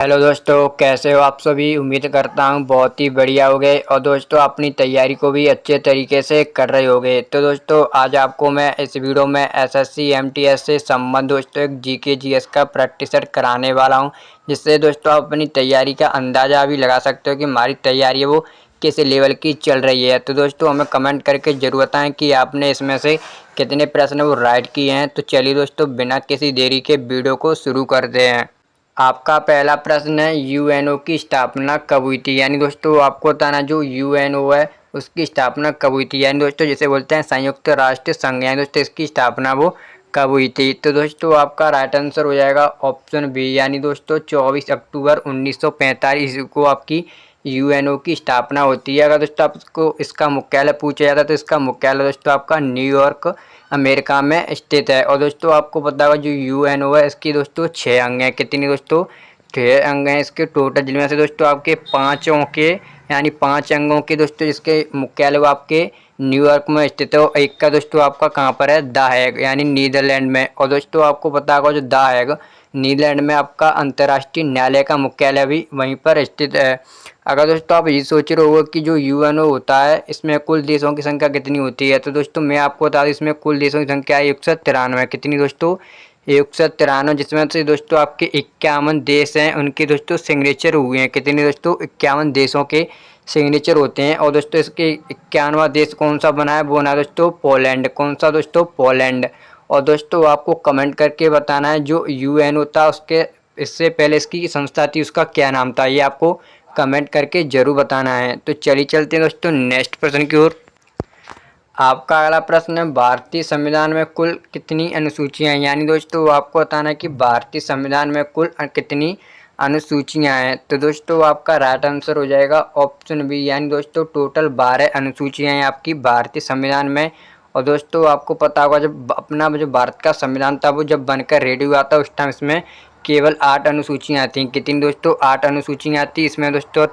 Hello दोस्तों, कैसे हो आप सभी। उम्मीद करता हूँ बहुत ही बढ़िया होगे और दोस्तों अपनी तैयारी को भी अच्छे तरीके से कर रहे होगे। तो दोस्तों आज आपको मैं इस वीडियो में एसएससी एमटीएस से संबंध दोस्तों एक जीके जीएस का प्रैक्टिस सेट कराने वाला हूँ, जिससे दोस्तों आप अपनी तैयारी का अंदाज़ा भी लगा सकते हो कि हमारी तैयारी है वो किस लेवल की चल रही है। तो दोस्तों हमें कमेंट करके ज़रूर बताएँ कि आपने इसमें से कितने प्रश्न वो राइट किए हैं। तो चलिए दोस्तों बिना किसी देरी के वीडियो को शुरू करते हैं। आपका पहला प्रश्न है यूएनओ की स्थापना कब हुई थी। यानी दोस्तों आपको बताना जो यूएनओ है उसकी स्थापना कब हुई थी। यानी दोस्तों जिसे बोलते हैं संयुक्त राष्ट्र संघ। यानी दोस्तों इसकी स्थापना वो कब हुई थी। तो दोस्तों आपका राइट आंसर हो जाएगा ऑप्शन बी। यानी दोस्तों 24 अक्टूबर 1945 को आपकी यूएनओ की स्थापना होती है। अगर दोस्तों आपको इसका मुख्यालय पूछा जाता है तो इसका मुख्यालय दोस्तों आपका न्यूयॉर्क अमेरिका में स्थित है। और दोस्तों आपको पता होगा जो यूएनओ है इसकी दोस्तों 6 अंग हैं। कितनी दोस्तों 6 अंग हैं इसके टोटल, जिनमें से दोस्तों आपके 5 के यानी 5 अंगों के दोस्तों जिसके मुख्यालय वो आपके न्यूयॉर्क में स्थित है। और एक का दोस्तों आपका कहाँ पर है, द हैग यानी नीदरलैंड में। और दोस्तों आपको पता होगा जो द हैग नीदरलैंड में आपका अंतर्राष्ट्रीय न्यायालय का मुख्यालय भी वहीं पर स्थित है। अगर दोस्तों आप ये सोच रहे हो कि जो यूएनओ होता है इसमें कुल देशों की संख्या कितनी होती है, तो दोस्तों मैं आपको बता दूं इसमें कुल देशों की संख्या 193। कितनी दोस्तों 193, जिसमें से दोस्तों आपके 51 देश हैं उनके दोस्तों सिग्नेचर हुए हैं। कितने दोस्तों 51 देशों के सिग्नेचर होते हैं। और दोस्तों इसके 51वां देश कौन सा बना है, वो बना है दोस्तों पोलैंड। कौन सा दोस्तों पोलैंड। और दोस्तों आपको कमेंट करके बताना है जो यूएनओ था उसके इससे पहले इसकी संस्था थी उसका क्या नाम था, ये आपको कमेंट करके जरूर बताना है। तो चलिए चलते हैं दोस्तों नेक्स्ट प्रश्न की ओर। आपका अगला प्रश्न है भारतीय संविधान में कुल कितनी अनुसूचियां हैं। यानी दोस्तों आपको बताना है कि भारतीय संविधान में कुल कितनी अनुसूचियां हैं। तो दोस्तों आपका राइट आंसर हो जाएगा ऑप्शन बी। यानी दोस्तों टोटल 12 अनुसूचियां हैं आपकी भारतीय संविधान में। और दोस्तों आपको पता होगा जब अपना जो भारत का संविधान था वो जब बनकर रेडी हुआ था उस टाइम इसमें केवल 8 अनुसूचियाँ आती हैं। कितनी दोस्तों 8 अनुसूचियाँ आती। इसमें दोस्तों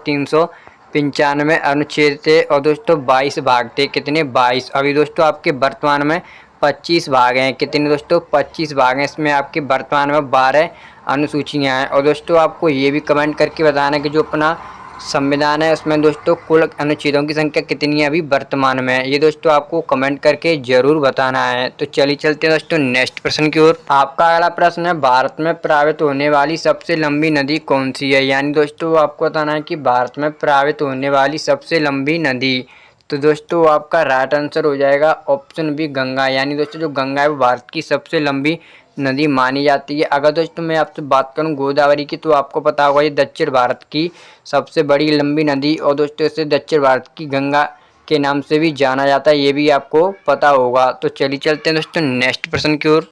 395 अनुच्छेद थे और दोस्तों 22 भाग थे। कितने 22। अभी दोस्तों आपके वर्तमान में 25 भाग हैं। कितने दोस्तों 25 भाग हैं। इसमें आपके वर्तमान में 12 अनुसूचियाँ हैं। और दोस्तों आपको ये भी कमेंट करके बताना है कि जो अपना संविधान है उसमें दोस्तों कुल अनुच्छेदों की संख्या कितनी है अभी वर्तमान में, ये दोस्तों आपको कमेंट करके जरूर बताना है। तो चलिए चलते हैं दोस्तों नेक्स्ट प्रश्न की ओर। आपका अगला प्रश्न है भारत में प्रवाहित होने वाली सबसे लंबी नदी कौन सी है। यानी दोस्तों आपको बताना है कि भारत में प्रवाहित होने वाली सबसे लंबी नदी। तो दोस्तों आपका राइट आंसर हो जाएगा ऑप्शन बी गंगा। यानी दोस्तों जो गंगा है वो भारत की सबसे लंबी नदी मानी जाती है। अगर दोस्तों मैं आपसे बात करूं गोदावरी की तो आपको पता होगा ये दक्षिण भारत की सबसे बड़ी लंबी नदी और दोस्तों इसे दक्षिण भारत की गंगा के नाम से भी जाना जाता है, ये भी आपको पता होगा। तो चलिए चलते हैं दोस्तों नेक्स्ट प्रश्न की ओर।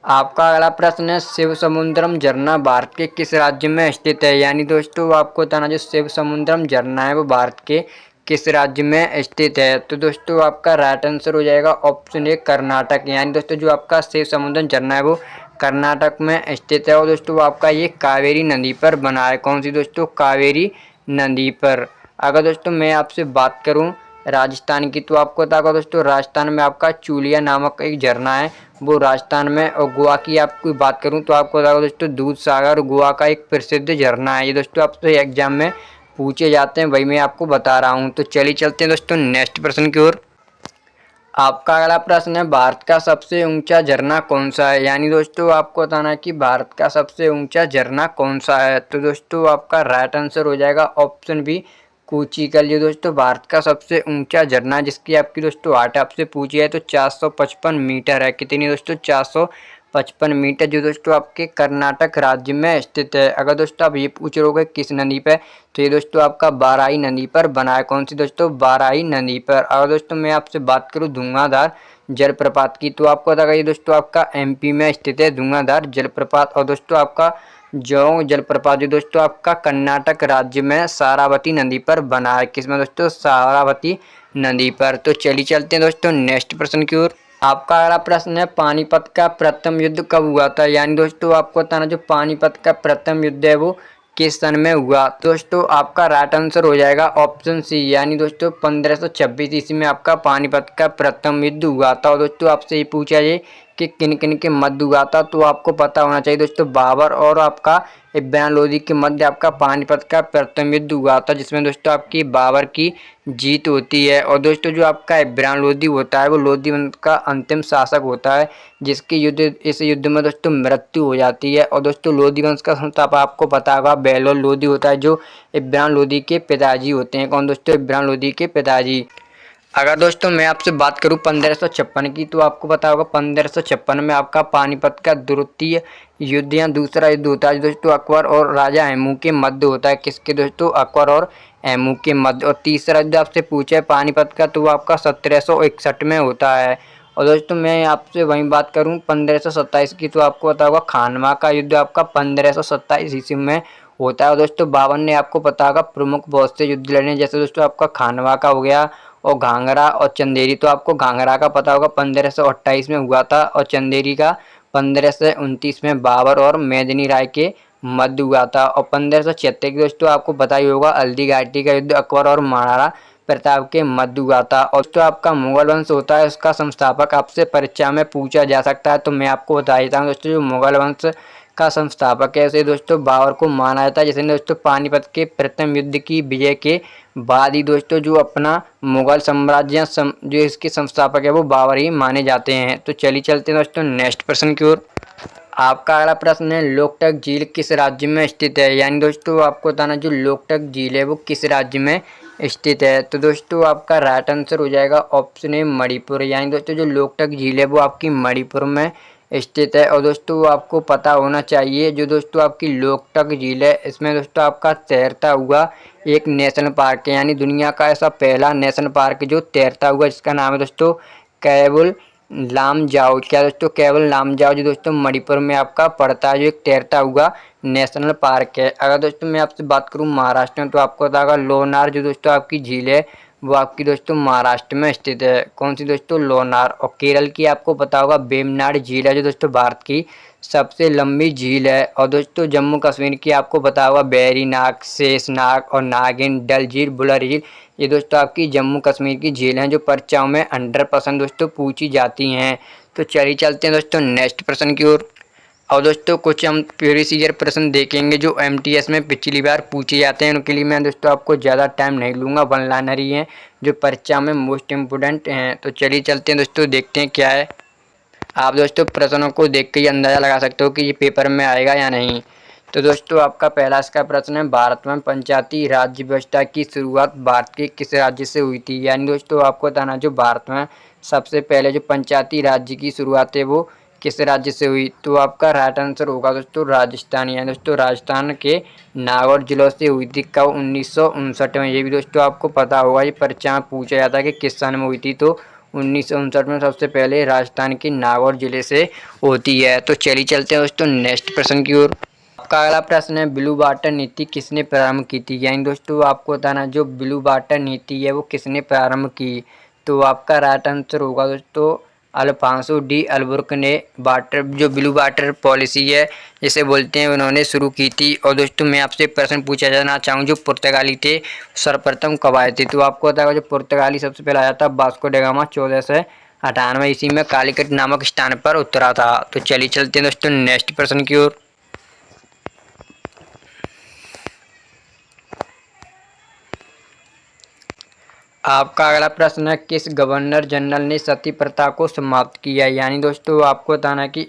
आपका अगला प्रश्न है शिव समुद्रम झरना भारत के किस राज्य में स्थित है। यानी दोस्तों आपको बताना जो शिव समुद्रम झरना है वो भारत के किस राज्य में स्थित है। तो दोस्तों आपका राइट आंसर हो जाएगा ऑप्शन ए कर्नाटक। यानी दोस्तों जो आपका शिव समुद्रम झरना है वो कर्नाटक में स्थित है। और दोस्तों आपका ये कावेरी नदी पर बना है। कौन सी दोस्तों कावेरी नदी पर। अगर दोस्तों मैं आपसे बात करूं राजस्थान की तो आपको पता होगा दोस्तों राजस्थान में आपका चूलिया नामक एक झरना है वो राजस्थान में। और गोवा की आपको बात करूं तो आपको पता होगा दोस्तों दूध सागर गोवा का एक प्रसिद्ध झरना है। ये दोस्तों आपसे एग्जाम में पूछे जाते हैं, वही मैं आपको बता रहा हूं। तो चलिए चलते हैं दोस्तों नेक्स्ट प्रश्न की ओर। आपका अगला प्रश्न है भारत का सबसे ऊंचा झरना कौन सा है। यानी दोस्तों आपको बताना है कि भारत का सबसे ऊंचा झरना कौन सा है। तो दोस्तों आपका राइट आंसर हो जाएगा ऑप्शन बी कूचिकल। ये दोस्तों भारत का सबसे ऊंचा झरना जिसकी आपकी दोस्तों हाइट आपसे पूछी है तो 455 मीटर है। कितनी दोस्तों 455 मीटर, जो दोस्तों आपके कर्नाटक राज्य में स्थित है। अगर दोस्तों आप ये पूछ रहे हो किस नदी पे, तो ये दोस्तों आपका बाराही नदी पर बना है। कौन सी दोस्तों बाराही नदी पर। अगर दोस्तों मैं आपसे बात करूँ धुआंधार जलप्रपात की तो आपको पता ये दोस्तों आपका एमपी में स्थित है धुआंधार जलप्रपात। और दोस्तों आपका जोंग जलप्रपात जो दोस्तों आपका कर्नाटक राज्य में सारावती नदी पर बना है। किसमें दोस्तों सारावती नदी पर। तो चलिए चलते हैं दोस्तों नेक्स्ट प्रश्न की ओर। आपका अगला प्रश्न है पानीपत का प्रथम युद्ध कब हुआ था। यानी दोस्तों आपको बताना जो पानीपत का प्रथम युद्ध है वो किस सन में हुआ। दोस्तों आपका राइट आंसर हो जाएगा ऑप्शन सी। यानी दोस्तों 1526 ईस्वी में आपका पानीपत का प्रथम युद्ध हुआ था। और दोस्तों आपसे ये पूछा जाए कि किन किन के मध्य हुआ था तो आपको पता होना चाहिए दोस्तों बाबर और आपका इब्राहिम लोदी के मध्य आपका पानीपत का प्रथम युद्ध हुआ था, जिसमें दोस्तों आपकी बाबर की जीत होती है। और दोस्तों जो आपका इब्राहिम लोदी होता है वो लोदी वंश का अंतिम शासक होता है, जिसकी इस युद्ध में दोस्तों मृत्यु हो जाती है। और दोस्तों लोदी वंश का संस्थापक आपको पता होगा बेलोल लोदी होता है, जो इब्राहिम लोदी के पिताजी होते हैं। कौन दोस्तों? इब्राहिम लोदी के पिताजी। अगर दोस्तों मैं आपसे बात करूं 1556 की, तो आपको पता होगा 1556 में आपका पानीपत का द्वितीय युद्ध या दूसरा युद्ध होता है, दोस्तों अकबर और राजा हैमू के मध्य होता है। किसके दोस्तों? अकबर और हैमू के मध्य। और तीसरा युद्ध आपसे पूछा है पानीपत का, तो वो आपका 1761 में होता है। और दोस्तों मैं आपसे वहीं बात करूं 1527 की, तो आपको पता होगा खानवा का युद्ध आपका 1527 ईस्वी में होता है। और दोस्तों बाबर ने आपको पता होगा प्रमुख बहुत से युद्ध लड़े, जैसे दोस्तों आपका खानवा का हो गया, और घाघरा और चंदेरी। तो आपको घाघरा का पता होगा 1528 में हुआ था, और चंदेरी का 1529 में बाबर और मेदिनी राय के मध्य हुआ था। और 1576 की दोस्तों आपको पता ही होगा हल्दी घाटी का युद्ध अकबर और महाराणा प्रताप के मध्य हुआ था। और तो आपका मुगल वंश होता है, उसका संस्थापक आपसे परीक्षा में पूछा जा सकता है, तो मैं आपको बता देता हूँ दोस्तों जो मुगल वंश का संस्थापक है उसे दोस्तों बाबर को माना जाता है, जिसने दोस्तों पानीपत के प्रथम युद्ध की विजय के बाद ही दोस्तों जो अपना मुगल साम्राज्य जो इसके संस्थापक है वो बाबर ही माने जाते हैं। तो चलिए चलते हैं दोस्तों नेक्स्ट प्रश्न की ओर। आपका अगला प्रश्न है लोकटक झील किस राज्य में स्थित है? यानी दोस्तों आपको बताना जो लोकटक झील है वो किस राज्य में स्थित है। तो दोस्तों आपका राइट आंसर हो जाएगा ऑप्शन ए मणिपुर। यानी दोस्तों जो लोकटक झील है वो आपकी मणिपुर में स्थित है। और दोस्तों आपको पता होना चाहिए जो दोस्तों आपकी लोकटक झील है, इसमें दोस्तों आपका तैरता हुआ एक नेशनल पार्क है, यानी दुनिया का ऐसा पहला नेशनल पार्क जो तैरता हुआ, जिसका नाम है दोस्तों कैबुल लामजाओ। क्या दोस्तों? केवल लामजाओ, जो दोस्तों मणिपुर में आपका पड़ता है, जो एक तैरता हुआ नेशनल पार्क है। अगर दोस्तों मैं आपसे बात करूं महाराष्ट्र में, तो आपको पता होगा लोनार जो दोस्तों आपकी झील है वो आपकी दोस्तों महाराष्ट्र में स्थित है। कौन सी दोस्तों? लोनार। और केरल की आपको पता होगा वेम्बनाड झील है, जो दोस्तों भारत की सबसे लंबी झील है। और दोस्तों जम्मू कश्मीर की आपको पता होगा वेरीनाग, शेषनाग और नागिन, डल झील, बुलर झील, ये दोस्तों आपकी जम्मू कश्मीर की झील हैं जो परीक्षाओं में 100% दोस्तों पूछी जाती हैं। तो चलिए चलते हैं दोस्तों नेक्स्ट प्रश्न की ओर। और दोस्तों कुछ हम प्रीवियस ईयर प्रश्न देखेंगे जो एमटीएस में पिछली बार पूछे जाते हैं, उनके लिए मैं दोस्तों आपको ज़्यादा टाइम नहीं लूँगा, वन लाइनर ही हैं जो परीक्षा में मोस्ट इम्पोर्टेंट हैं। तो चलिए चलते हैं दोस्तों, देखते हैं क्या है। आप दोस्तों प्रश्नों को देख के ही अंदाज़ा लगा सकते हो कि ये पेपर में आएगा या नहीं। तो दोस्तों आपका पहला इसका प्रश्न है भारत में पंचायती राज्य व्यवस्था की शुरुआत भारत के किस राज्य से हुई थी? यानी दोस्तों आपको बताना जो भारत में सबसे पहले जो पंचायती राज्य की शुरुआत है वो किस राज्य से हुई? तो आपका राइट आंसर होगा दोस्तों राजस्थान। यानी दोस्तों राजस्थान के नागौर जिलों से हुई थी। कब? 1959 में। ये भी दोस्तों आपको पता होगा, ये परीक्षा में पूछा जाता है कि किस सन में हुई थी, तो 1959 में सबसे पहले राजस्थान के नागौर जिले से होती है। तो चलिए चलते हैं दोस्तों नेक्स्ट प्रश्न की ओर। आपका अगला प्रश्न है ब्लू वाटर नीति किसने प्रारंभ की थी? यानी दोस्तों आपको बताना जो ब्लू वाटर नीति है वो किसने प्रारंभ की? तो आपका राइट आंसर होगा दोस्तों अल्फांसो डी अल्बुर्क ने वाटर जो ब्लू वाटर पॉलिसी है जिसे बोलते हैं उन्होंने शुरू की थी। और दोस्तों मैं आपसे प्रश्न पूछा जाना चाहूँ जो पुर्तगाली थे सर्वप्रथम कब आए थे? तो आपको बताया जो पुर्तगाली सबसे पहले आया था वास्को ड गामा 1498 ईस्वी में कालीकट नामक स्थान पर उतरा था। तो चलिए चलते हैं दोस्तों नेक्स्ट प्रश्न की ओर। आपका अगला प्रश्न है किस गवर्नर जनरल ने सती प्रथा को समाप्त किया? यानी दोस्तों आपको बताना कि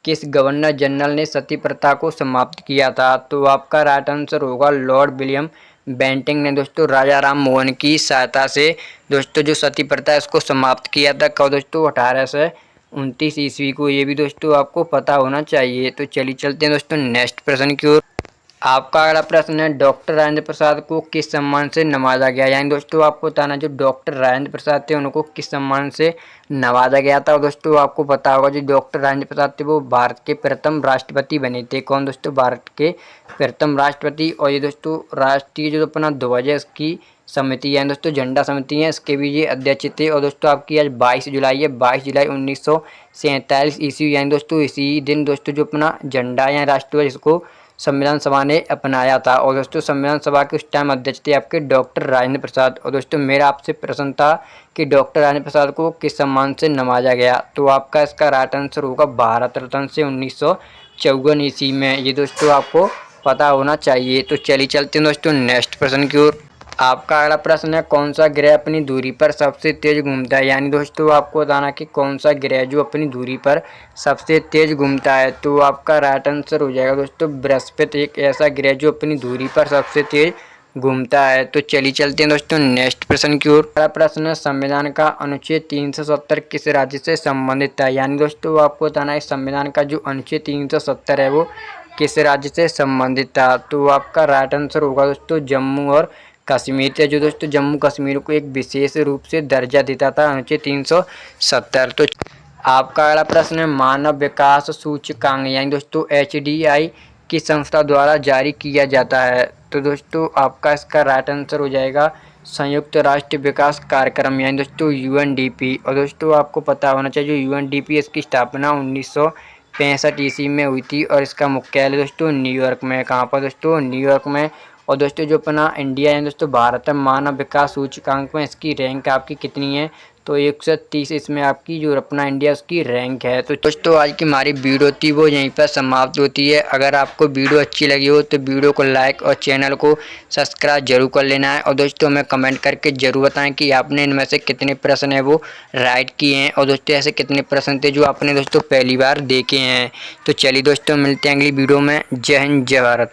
किस गवर्नर जनरल ने सती प्रथा को समाप्त किया था? तो आपका राइट आंसर होगा लॉर्ड विलियम बेंटिंग ने दोस्तों राजा राम मोहन की सहायता से दोस्तों जो सती प्रथा है उसको समाप्त किया था। कब दोस्तों? 1829 ईस्वी को। ये भी दोस्तों आपको पता होना चाहिए। तो चलिए चलते हैं दोस्तों नेक्स्ट प्रश्न की ओर। आपका अगला प्रश्न है डॉक्टर राजेंद्र प्रसाद को किस सम्मान से नवाजा गया? यानी दोस्तों आपको बताना जो डॉक्टर राजेंद्र प्रसाद थे उनको किस सम्मान से नवाजा गया था? और दोस्तों आपको पता होगा जो डॉक्टर राजेंद्र प्रसाद थे वो भारत के प्रथम राष्ट्रपति बने थे। कौन दोस्तों? भारत के प्रथम राष्ट्रपति। और ये दोस्तों राष्ट्रीय जो अपना ध्वज है इसकी समिति है दोस्तों झंडा समिति है, इसके भी ये अध्यक्ष थे। और दोस्तों आपकी आज 22 जुलाई है, 22 जुलाई 1947 ईस्वी। यानी दोस्तों इसी दिन दोस्तों जो अपना झंडा या राष्ट्रध्वज इसको संविधान सभा ने अपनाया था। और दोस्तों संविधान सभा के उस टाइम अध्यक्ष थे आपके डॉक्टर राजेंद्र प्रसाद। और दोस्तों मेरा आपसे प्रश्न था कि डॉक्टर राजेंद्र प्रसाद को किस सम्मान से नवाजा गया? तो आपका इसका राइट आंसर होगा भारत रत्न से 1954 ईस्वी में। ये दोस्तों आपको पता होना चाहिए। तो चलिए चलते हैं दोस्तों नेक्स्ट प्रश्न की ओर। आपका अगला प्रश्न है, कौन सा ग्रह अपनी दूरी पर सबसे तेज घूमता है। यानी दोस्तों आपको बताना कि कौन सा ग्रह जो अपनी दूरी पर सबसे तेज घूमता है। तो आपका राइट आंसर हो जाएगा दोस्तों बृहस्पति, एक ऐसा ग्रह जो अपनी दूरी पर सबसे तेज घूमता है। तो चलिए चलते हैं दोस्तों नेक्स्ट प्रश्न की ओर। अगला प्रश्न है, संविधान का अनुच्छेद 370 किस राज्य से संबंधित है। यानी दोस्तों आपको बताना है संविधान का जो अनुच्छेद 370 है वो किस राज्य से संबंधित था। तो आपका राइट आंसर होगा दोस्तों जम्मू और कश्मीर से, जो दोस्तों जम्मू कश्मीर को एक विशेष रूप से दर्जा देता था अनुच्छेद 370। तो आपका अगला प्रश्न है, मानव विकास सूचकांक यानी दोस्तों HDI की संस्था द्वारा जारी किया जाता है। तो दोस्तों आपका इसका राइट आंसर हो जाएगा संयुक्त राष्ट्र विकास कार्यक्रम यानी दोस्तों UNDP। और दोस्तों आपको पता होना चाहिए जो UNDP इसकी स्थापना 1965 ईस्वी में हुई थी और इसका मुख्यालय दोस्तों न्यूयॉर्क में। कहाँ पर दोस्तों? न्यूयॉर्क में। और दोस्तों जो अपना इंडिया है दोस्तों भारत है, मानव विकास सूचकांक में इसकी रैंक आपकी कितनी है? तो 130 इसमें आपकी जो अपना इंडिया उसकी रैंक है। तो दोस्तों आज की हमारी वीडियो थी वो यहीं पर समाप्त होती है। अगर आपको वीडियो अच्छी लगी हो तो वीडियो को लाइक और चैनल को सब्सक्राइब जरूर कर लेना है। और दोस्तों हमें कमेंट करके ज़रूर बताएं कि आपने इनमें से कितने प्रश्न है वो राइट किए हैं और दोस्तों ऐसे कितने प्रश्न थे जो आपने दोस्तों पहली बार देखे हैं। तो चलिए दोस्तों मिलते हैं अगली वीडियो में। जय हिंद जय भारत।